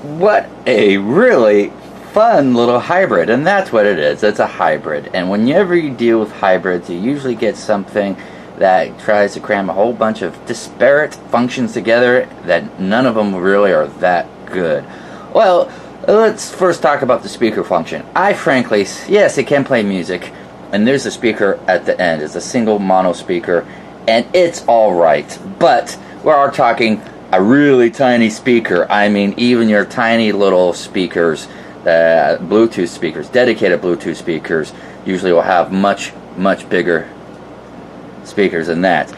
what a really fun little hybrid, and that's what it is. It's a hybrid, and whenever you deal with hybrids, you usually get something that tries to cram a whole bunch of disparate functions together that none of them really are that good. Well, let's first talk about the speaker function. Frankly, yes, it can play music, and there's a speaker at the end. It's a single mono speaker, and it's alright, but we are talking a really tiny speaker. I mean, even your tiny little speakers, Bluetooth speakers, dedicated Bluetooth speakers, usually will have much bigger speakers than that.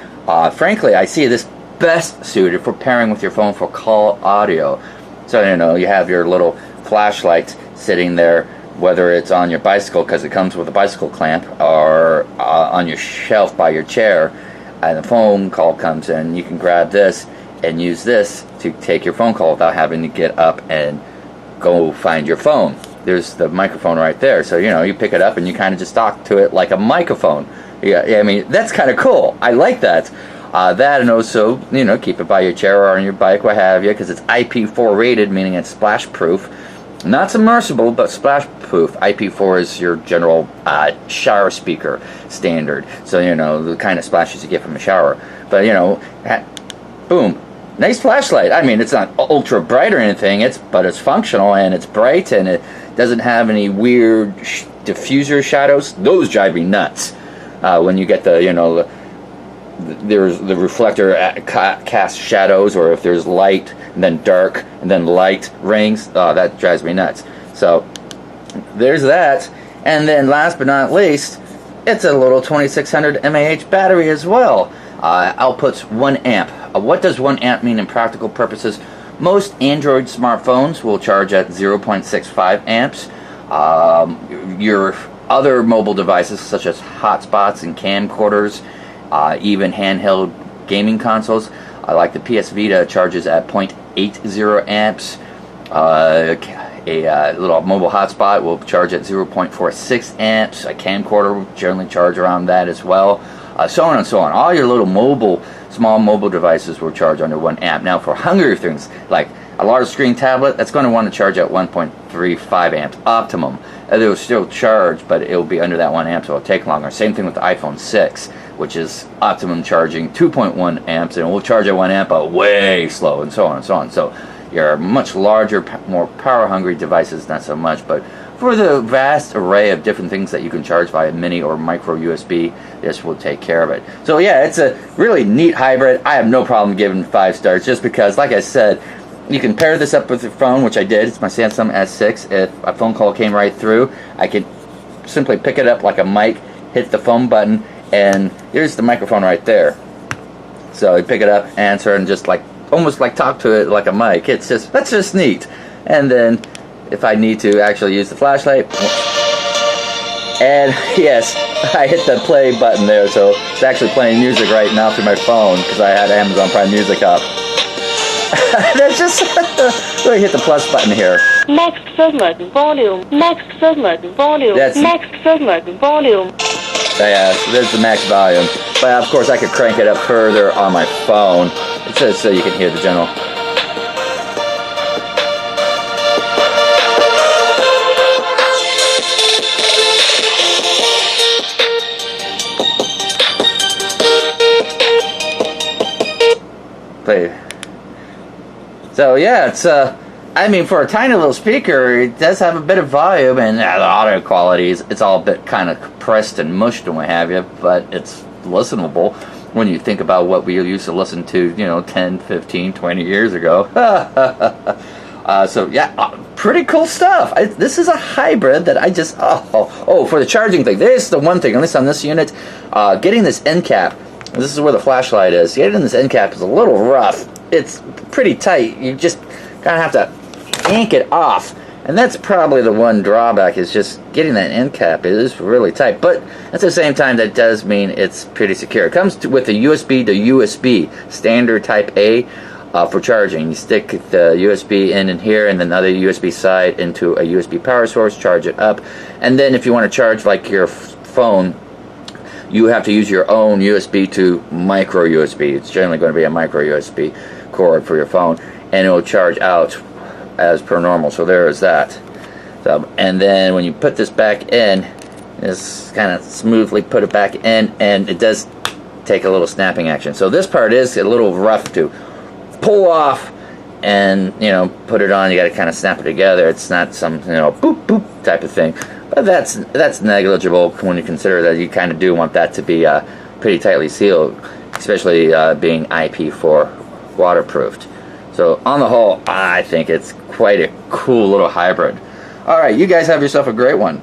Frankly, I see this best suited for pairing with your phone for call audio. So, you have your little flashlight sitting there, whether it's on your bicycle because it comes with a bicycle clamp, or on your shelf by your chair, and the phone call comes in. You can grab this and use this to take your phone call without having to get up and go find your phone. There's the microphone right there, so you pick it up and you kind of just talk to it like a microphone. Yeah, I mean, that's kind of cool. I like that. That, and also, keep it by your chair or on your bike, what have you, because it's IP4 rated, meaning it's splash proof. Not submersible, but splash proof. IP4 is your general shower speaker standard, so the kind of splashes you get from a shower. But boom, nice flashlight. I mean, it's not ultra bright or anything, but it's functional and it's bright, and it doesn't have any weird diffuser shadows. Those drive me nuts. When you get there's the reflector cast shadows, or if there's light and then dark and then light rings, that drives me nuts. So there's that. And then last but not least, it's a little 2600 mAh battery as well. Outputs 1 amp. What does 1 amp mean in practical purposes? Most Android smartphones will charge at 0.65 amps. Your other mobile devices, such as hotspots and camcorders, even handheld gaming consoles, like the PS Vita, charges at 0.80 amps. A little mobile hotspot will charge at 0.46 amps. A camcorder will generally charge around that as well. So on and so on. All your little small mobile devices will charge under 1 amp. Now, for hungrier things, like a large screen tablet, that's going to want to charge at 1.35 amps optimum. It will still charge, but it will be under that 1 amp, so it'll take longer. Same thing with the iPhone 6, which is optimum charging 2.1 amps, and it will charge at 1 amp, but way slow, and so on and so on. So your much larger, more power-hungry devices, not so much, but for the vast array of different things that you can charge via mini or micro USB, this will take care of it. So yeah, it's a really neat hybrid. I have no problem giving 5 stars, just because, like I said, you can pair this up with your phone, which I did. It's my Samsung S6. If a phone call came right through, I could simply pick it up like a mic, hit the phone button, and here's the microphone right there. So I pick it up, answer, and just almost talk to it like a mic. That's just neat. And then if I need to actually use the flashlight, and yes, I hit the play button there, so it's actually playing music right now through my phone because I had Amazon Prime Music up. That's just really hit the plus button here. Max segment volume. Max segment volume. Max segment volume. Yeah, so there's the max volume. But of course, I could crank it up further on my phone. It says so you can hear the general. Play. So yeah, it's I mean, for a tiny little speaker, it does have a bit of volume, and the audio quality it's all a bit kind of compressed and mushed and what have you, but it's listenable when you think about what we used to listen to, 10, 15, 20 years ago. So yeah, pretty cool stuff. This is a hybrid that I just, for the charging thing, this is the one thing, at least on this unit, getting this end cap, this is where the flashlight is, getting this end cap is a little rough. It's pretty tight. You just kind of have to yank it off, and that's probably the one drawback, is just getting that end cap. It is really tight, but at the same time, that does mean it's pretty secure. It comes with a USB to USB standard Type A for charging. You stick the USB in here, and then the other USB side into a USB power source, charge it up, and then if you want to charge like your phone, you have to use your own USB to micro USB. It's generally going to be a micro USB cord for your phone, and it will charge out as per normal. So there is that. So, and then when you put this back in, just kind of smoothly put it back in, and it does take a little snapping action. So this part is a little rough to pull off and, you know, put it on. You got to kind of snap it together. It's not some, you know, boop boop type of thing, but that's negligible when you consider that you kind of do want that to be pretty tightly sealed, especially being IP4 waterproofed. So on the whole, I think it's quite a cool little hybrid. All right, you guys have yourself a great one.